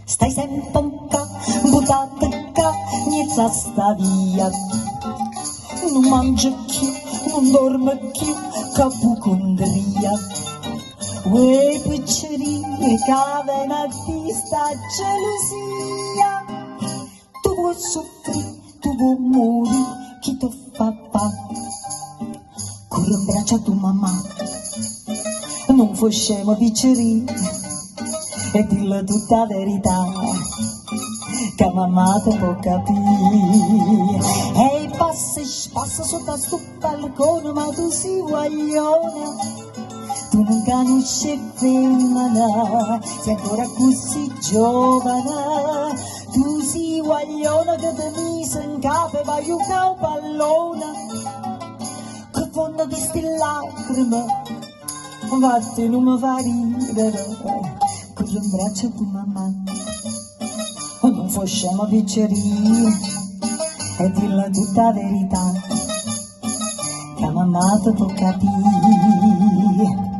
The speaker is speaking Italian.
Stai sempre qua, buttata qua, niente sta via. Non mangia più, non dorme più, capocondria. Uè piccerine, cave un'artista gelosia. Tu vuoi soffrire, tu vuoi morire, chi ti fa fa? Corri in braccio a tua mamma, non fu scemo piccerine, e dillo tutta la verità, che mamma te può capire. Ehi, passa sotto a sto balcone, ma tu sei guagliona. Tu non conosci femmina, sei ancora così giovane. Tu sei guagliona che ti mise in capo e vai un pallone. Che fondo di sti lacrime, vatti non mi fa ridere. Corri in braccio a tua mamma, non fu scemo piccerino, e dillo tutta la verità, che mamma te può capire.